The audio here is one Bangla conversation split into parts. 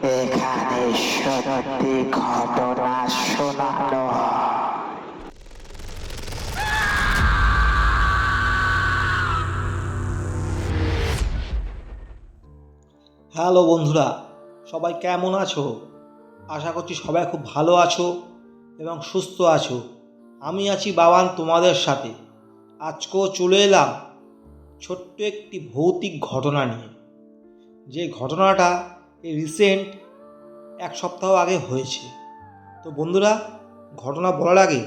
এখানে সত্যি ঘটনা শোনানো হয়। হ্যালো বন্ধুরা, সবাই কেমন আছো? আশা করছি সবাই খুব ভালো আছো এবং সুস্থ আছো। আমি আছি বাবান তোমাদের সাথে। আজকেও চলে এলাম ছোট্ট একটি ভৌতিক ঘটনা নিয়ে। যে ঘটনাটা এই রিসেন্ট এক সপ্তাহ আগে হয়েছে। তো বন্ধুরা, ঘটনা বলার আগে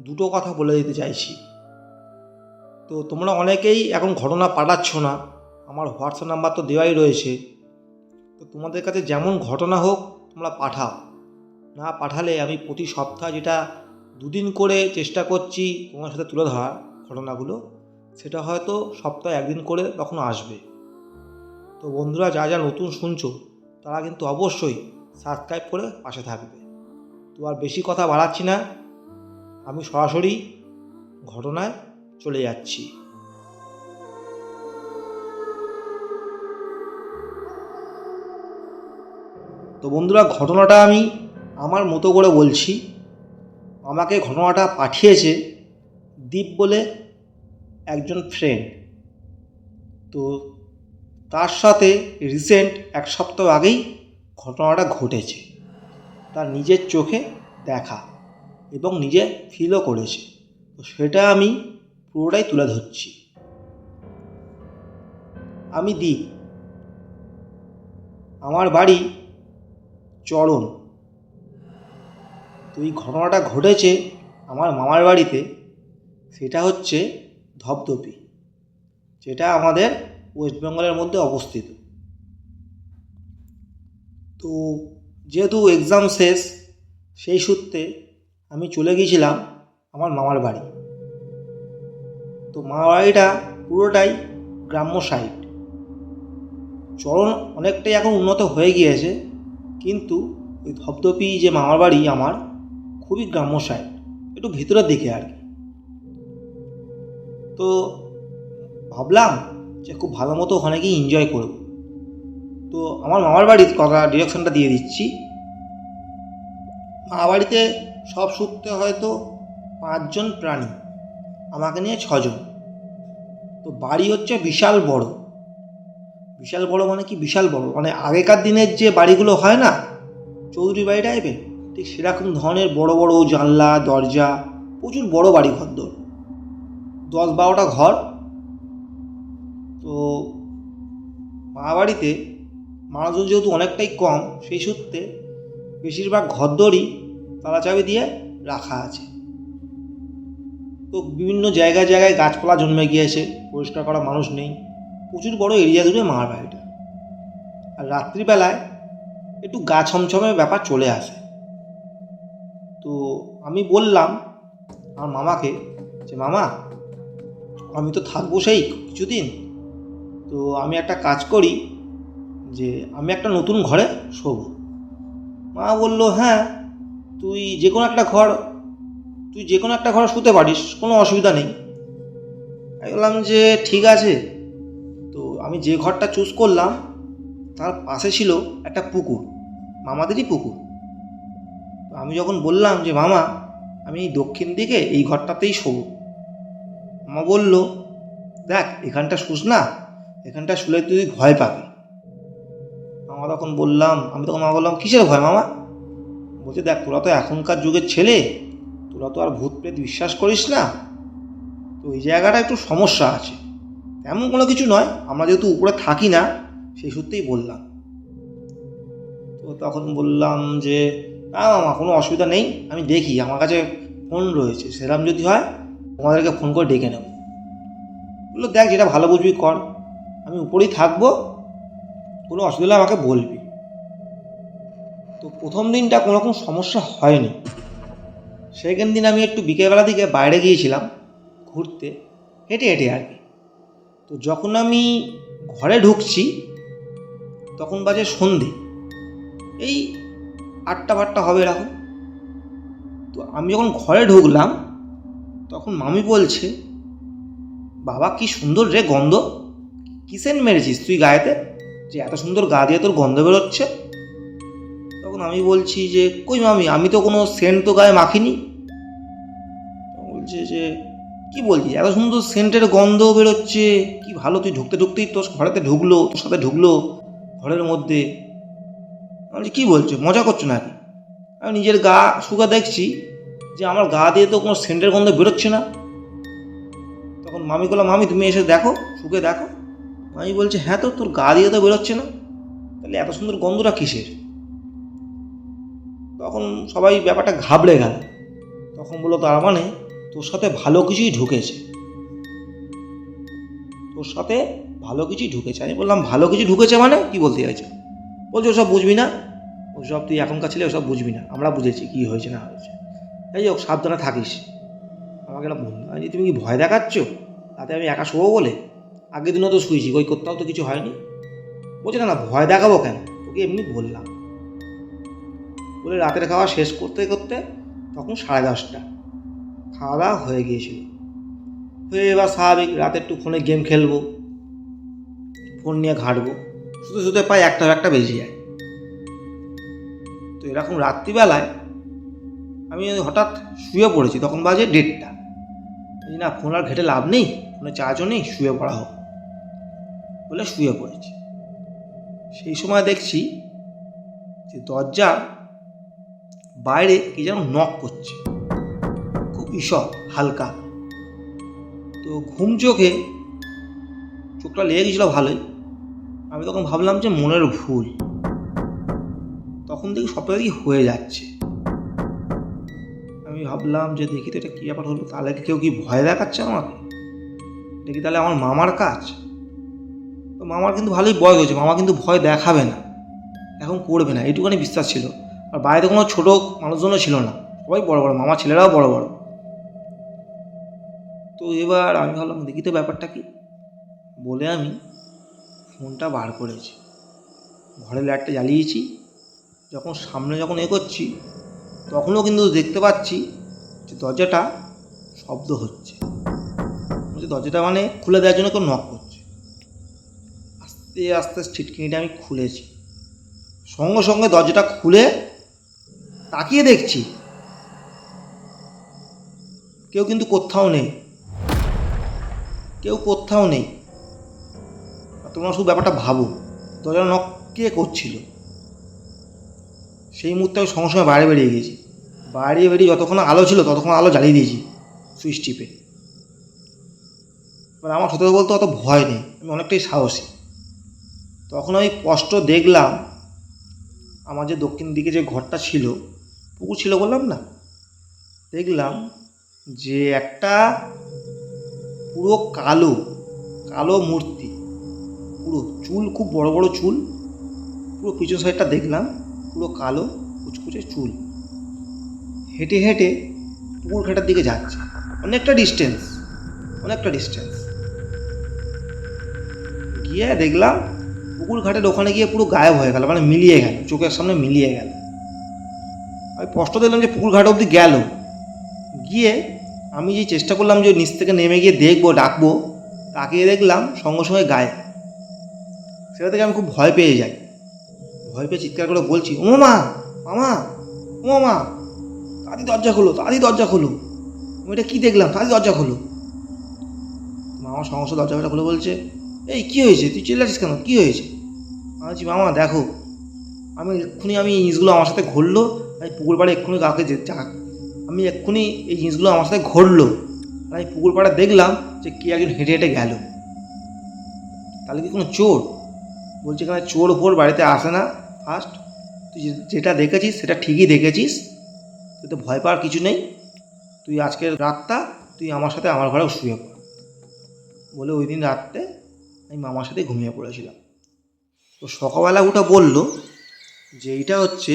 দুটো কথা বলে দিতে চাইছি। তো তোমরা অনেকেই এখন ঘটনা পাঠাচ্ছ না, আমার হোয়াটসঅ্যাপ নাম্বার তো দেওয়াই রয়েছে। তো তোমাদের কাছে যেমন ঘটনা হোক তোমরা পাঠাও, না পাঠালে আমি প্রতি সপ্তাহ যেটা দুদিন করে চেষ্টা করছি তোমার সাথে তুলে ধরার ঘটনাগুলো, সেটা হয়তো সপ্তাহে একদিন করে তখন আসবে। তো বন্ধুরা, যা যা নতুন শুনছো তারা কিন্তু অবশ্যই সাবস্ক্রাইব করে পাশে থাকবে। তো আর বেশি কথা বাড়াচ্ছি না, আমি সরাসরি ঘটনায় চলে যাচ্ছি। তো বন্ধুরা, ঘটনাটা আমি আমার মতো করে বলছি। আমাকে ঘটনাটা পাঠিয়েছে দীপ বলে একজন ফ্রেন্ড। তো তার সাথে রিসেন্ট এক সপ্তাহ আগেই ঘটনাটা ঘটেছে, তার নিজের চোখে দেখা এবং নিজে ফিলও করেছে। তো সেটা আমি পুরোটাই তুলে ধরছি। আমি দীপ, আমার বাড়ি চরণ। তো এই ঘটনাটা ঘটেছে আমার মামার বাড়িতে, সেটা হচ্ছে ধপধপি, যেটা আমাদের ওয়েস্ট বেঙ্গলের মধ্যে অবস্থিত। তো যেহেতু এক্সাম শেষ, সেই সূত্রে আমি চলে গিয়েছিলাম আমার মামার বাড়ি। তো মামার বাড়িটা পুরোটাই গ্রাম্য সাইড। চরণ অনেকটাই এখন উন্নত হয়ে গিয়েছে, কিন্তু ওই ধপধপি যে মামার বাড়ি আমার, খুবই গ্রাম্য সাইড, একটু ভিতরের দিকে আর কি। তো ভাবলাম যে খুব ভালো মতো ওখানে গিয়ে এনজয় করব। তো আমার মামার বাড়ির কথা ডিরেকশনটা দিয়ে দিচ্ছি। মামার বাড়িতে সব সূত্রে হয়তো 5 জন প্রাণী, আমাকে নিয়ে 6 জন। তো বাড়ি হচ্ছে বিশাল বড়। বিশাল বড় মানে কি বিশাল বড়, মানে আগেকার দিনের যে বাড়িগুলো হয় না, চৌধুরী বাড়ি টাইপের, ঠিক সেরকম ধরনের বড় বড় জানলা দরজা, প্রচুর বড় বাড়ি ঘরদোর, 10-12টা ঘর। তো মামা বাড়িতে মানুষজন যেহেতু অনেকটাই কম, সেই সূত্রে বেশিরভাগ ঘরদোরই তালা চাবি দিয়ে রাখা আছে। তো বিভিন্ন জায়গায় জায়গায় গাছপালা জন্মে গিয়েছে, পরিষ্কার করা মানুষ নেই। প্রচুর বড় এরিয়া জুড়ে মামার বাড়িটা। আর রাত্রিবেলায় একটু গা ছমছমের ব্যাপার চলে আসে। তো আমি বললাম আমার মামাকে যে মামা, আমি তো থাকবো সেই কিছুদিন, তো আমি একটা কাজ করি যে আমি একটা নতুন ঘরে শোবো। মা বলল, হ্যাঁ তুই যে কোনো একটা ঘরে শুতে পারিস, কোনো অসুবিধা নেই। আমি বললাম যে ঠিক আছে। তো আমি যে ঘরটা চুজ করলাম তার পাশে ছিল একটা পুকুর, মামাদেরই পুকুর। তো আমি যখন বললাম যে মামা, আমি দক্ষিণ দিকে এই ঘরটাতেই শোবো, মামা বলল, দেখ এখানটা শুস না, এখানটা শুলে তুই ভয় পাবি। আমি তখন মামা বললাম, কিসের ভয় মামা? বলছে, দেখ তোরা তো এখনকার যুগের ছেলে, তোরা তো আর ভূত প্রেত বিশ্বাস করিস না, তো এই জায়গাটা একটু সমস্যা আছে। এমন কোনো কিছু নয়, আমরা যেহেতু উপরে থাকি না সেই সূত্রেই বললাম। তো তখন বললাম যে না মামা, কোনো অসুবিধা নেই, আমি দেখি, আমার কাছে ফোন রয়েছে, সেরকম যদি হয় তোমাদেরকে ফোন করে ডেকে নেব। বললো, দেখ যেটা ভালো বুঝবি কর, আমি উপরেই থাকবো, কোনো অসুবিধা হলে আমাকে বলবি। তো প্রথম দিনটা কোনো রকম সমস্যা হয়নি। সেকেন্ড দিন আমি একটু বিকেলবেলা দিকে বাইরে গিয়েছিলাম ঘুরতে, হেঁটে হেঁটে আর কি। তো যখন আমি ঘরে ঢুকছি তখন বাজে সন্ধে, এই 8টা হবে এরকম। তো আমি যখন ঘরে ঢুকলাম তখন মামি বলছে, বাবা কি সুন্দর রে গন্ধ, কি সেন্ট মেরেছিস তুই গায়েতে, যে এত সুন্দর গা দিয়ে তোর গন্ধ বেরোচ্ছে? তখন আমি বলছি যে কই মামি, আমি তো কোনো সেন্ট তো গায়ে মাখিনি। বলছে যে কি বলছি, এত সুন্দর সেন্টের গন্ধ বেরোচ্ছে, কি ভালো, তুই ঢুকতে ঢুকতেই তোর ঘরেতে ঢুকলো, তোর সাথে ঢুকলো ঘরের মধ্যে। আমি বলছি কী বলছো, মজা করছো নাকি? আমি নিজের গা শুকা দেখছি যে আমার গা দিয়ে তো কোনো সেন্টের গন্ধ বেরোচ্ছে না। তখন মামি বললাম, মামি তুমি এসে দেখো, শুকে দেখো। মামি বলছে হ্যাঁ, তো তোর গা দিয়ে তো বেরোচ্ছে না, তাহলে এত সুন্দর গন্ধটা কিসের? তখন সবাই ব্যাপারটা ঘাবড়ে গেল। তখন বললো তার মানে তোর সাথে ভালো কিছুই ঢুকেছে, তোর সাথে ভালো কিছুই ঢুকেছে। আমি বললাম ভালো কিছু ঢুকেছে মানে কি বলতে চাইছে? বলছে ওসব বুঝবি না, ওসব তুই এখনকার ছেলে ওসব বুঝবি না, আমরা বুঝেছি কী হয়েছে না হয়েছে। এই হোক, সাবধানে থাকিস। আমাকে একটা বন্ধু, আমি তুমি কি ভয় দেখাচ্ছ তাতে আমি একা শোবো বলে? আগের দিনও তো শুয়েছি, ওই কোথাও তো কিছু হয়নি। বলছে না না, ভয় দেখাবো কেন, তোকে এমনি বললাম। বলে রাতের খাওয়া শেষ করতে করতে তখন 10:30, খাওয়া দাওয়া হয়ে গিয়েছিল। হয়ে এবার স্বাভাবিক রাতে একটু ফোনে গেম খেলবো, ফোন নিয়ে ঘাঁটবো, শুধু শুধু প্রায় একটা বেজে যায়। তো এরকম রাত্রিবেলায় আমি হঠাৎ শুয়ে পড়েছি, তখন বাজে 1:30। না ফোন আর ঘেটে লাভ নেই, ফোনে চার্জও নেই, শুয়ে পড়া হোক বলে শুয়ে পড়েছি। সেই সময় দেখছি যে দরজা বাইরে কি যেন নক করছে, খুব ঈষৎ হালকা। তো ঘুম চোখে চোখটা লেগে গেছিলো ভালোই। আমি তখন ভাবলাম যে মনের ভুল। তখন দেখি সবটা দেখি হয়ে যাচ্ছে। আমি ভাবলাম যে দেখি তো এটা কী ব্যাপার হলো, তাহলে কি কেউ কি ভয় দেখাচ্ছে আমাকে? এটা কি তাহলে আমার মামার কাজ? তো মামার কিন্তু ভালোই বয়স হয়েছে, মামা কিন্তু ভয় দেখাবে না, এখন করবে না, এইটুখানি বিশ্বাস ছিল। আর বাইরে কোনো ছোটো মানুষজনও ছিল না, সবাই বড় বড়, মামা ছেলেরাও বড় বড়। তো এবার আমি ভাবলাম দেখি তো ব্যাপারটা কি, বলে আমি ফোনটা বার করেছি, ঘরের লাইটটা জ্বালিয়েছি। সামনে যখন এগোচ্ছি তখনও কিন্তু দেখতে পাচ্ছি যে দরজাটা শব্দ হচ্ছে, দরজাটা মানে খুলে দেওয়ার জন্য কেউ নক করছে। আস্তে আস্তে ছিটকিনিটা আমি খুলেছি, সঙ্গে সঙ্গে দরজাটা খুলে তাকিয়ে দেখছি কেউ কিন্তু কোথাও নেই, কেউ কোথাও নেই। তোমরা শুধু ব্যাপারটা ভাবো, দরজা নক কে করছিল? সেই মুহূর্তে আমি সঙ্গে সঙ্গে বাইরে বেরিয়ে গেছি। বাইরে বেরিয়ে যতক্ষণ আলো ছিল ততক্ষণ আলো জ্বালিয়ে দিয়েছি সুইচ টিপে। এবার আমার সত্যি বলতে অত ভয় নেই, আমি অনেকটাই সাহসী। তখন আমি স্পষ্ট দেখলাম আমার যে দক্ষিণ দিকে যে ঘরটা ছিল, পুকুর ছিল বললাম না, দেখলাম যে একটা পুরো কালো কালো মূর্তি, পুরো চুল, খুব বড় বড় চুল, পুরো পিছন সাইডটা দেখলাম পুরো কালো কুচকুচে চুল, হেঁটে হেঁটে পুকুর ঘাটার দিকে যাচ্ছে। অনেকটা ডিস্টেন্স গিয়ে দেখলাম পুকুর ঘাটের ওখানে গিয়ে পুরো গায়েব হয়ে গেল, মানে মিলিয়ে গেল, চোখের সামনে মিলিয়ে গেল। আমি স্পষ্ট দেখলাম যে পুকুর ঘাট অবধি গেল। গিয়ে আমি যে চেষ্টা করলাম যে নিচ থেকে নেমে গিয়ে দেখবো, ডাকবো, তাকিয়ে দেখলাম সঙ্গে সঙ্গে গায়ে। সেটা থেকে আমি খুব ভয় পেয়ে যাই, ভয় পেয়ে চিৎকার করে বলছি, ও মা, মামা, ও মামা, তাড়াতাড়ি দরজা খোলো, আমি এটা কী দেখলাম, তাড়াতাড়ি দরজা খোলো। মামা সমস্ত দরজাটা খুলে বলছে, এই কী হয়েছে, তুই চিল্লাছিস কেন, কী হয়েছে? আমি বলছি, মামা দেখো, আমি এই জিনিসগুলো আমার সাথে ঘটলো, আমি পুকুর পাড়ে এক্ষুনি কাউকে আমি এক্ষুনি এই জিনিসগুলো আমার সাথে ঘটলো, আমি পুকুর পাড়ে দেখলাম যে কে একজন হেঁটে হেঁটে গেল। তাহলে কি কোনো চোর? বলছে এখানে চোর ফোর বাড়িতে আসে না। ফার্স্ট তুই যেটা দেখেছিস সেটা ঠিকই দেখেছিস, তুই তো ভয় পাওয়ার কিছু নেই, তুই আজকের রাতটা তুই আমার সাথে আমার ঘরেও শুয়ে পড়। বলে ওই দিন রাত্রে আমি মামার সাথে ঘুমিয়ে পড়েছিলাম। তো সকালবেলা ওটা বলল যে এইটা হচ্ছে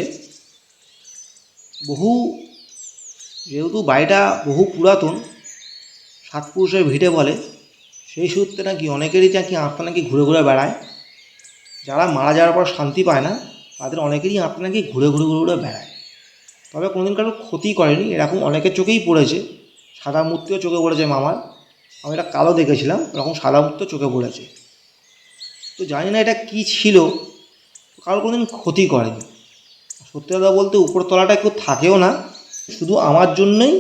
যেহেতু বাড়িটা বহু পুরাতন, সাতপুরুষের ভিটে বলে, সেই সূত্রে নাকি অনেকেরই নাকি আত্মা নাকি ঘুরে ঘুরে বেড়ায়। যারা মারা যাওয়ার পর শান্তি পায় না তাদের অনেকেরই আত্মা নাকি ঘুরে ঘুরে ঘুরে ঘুরে বেড়ায়। তবে কোনোদিন কারোর ক্ষতি করেনি, এরকম অনেকের চোখেই পড়েছে। সাদা মূর্তিও চোখে পড়েছে মামার, আমি এটা কালো দেখেছিলাম, এরকম সাদা মূর্তিও চোখে পড়েছে। তো জানি না এটা কী ছিল, কারোর কোনোদিন ক্ষতি করেনি। সত্যি কথা বলতে উপরতলাটা কেউ থাকেও না, শুধু আমার জন্যই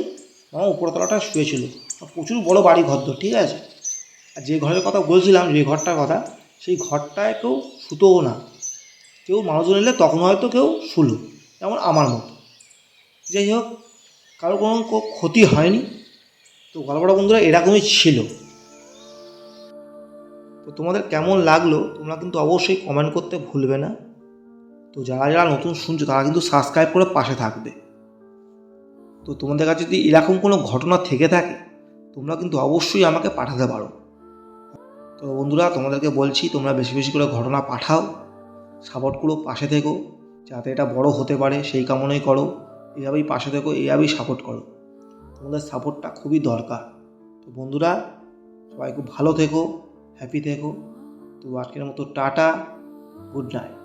আমার উপরতলাটা শুয়েছিল। প্রচুর বড় বাড়ি ঘরদোর, ঠিক আছে। আর যে ঘরের কথা বলছিলাম, যে ঘরটার কথা, সেই ঘরটায় কেউ শুতোও না। কেউ মানুষজন এলে তখন হয়তো কেউ শুলো, যেমন আমার মতো। যাই হোক, কারো কোনো ক্ষতি হয়নি। তো গল্পটা বন্ধুরা এরকমই ছিল। তো তোমাদের কেমন লাগলো তোমরা কিন্তু অবশ্যই কমেন্ট করতে ভুলবে না। তো যারা যারা নতুন শুনছো তারা কিন্তু সাবস্ক্রাইব করে পাশে থাকবে। তো তোমাদের কাছে যদি এরকম কোনো ঘটনা থেকে থাকে তোমরা কিন্তু অবশ্যই আমাকে পাঠাতে পারো। তো বন্ধুরা তোমাদেরকে বলছি, তোমরা বেশি বেশি করে ঘটনা পাঠাও, সাপোর্ট করো, পাশে থেকো, যাতে এটা বড় হতে পারে সেই কামনাই করো। এইভাবেই পাশে থেকো, এইভাবেই সাপোর্ট করো, তোমাদের সাপোর্টটা খুবই দরকার। তো বন্ধুরা সবাই খুব ভালো থেকো, হ্যাপি থেকো। তো আজকের মতো টাটা, গুড নাইট।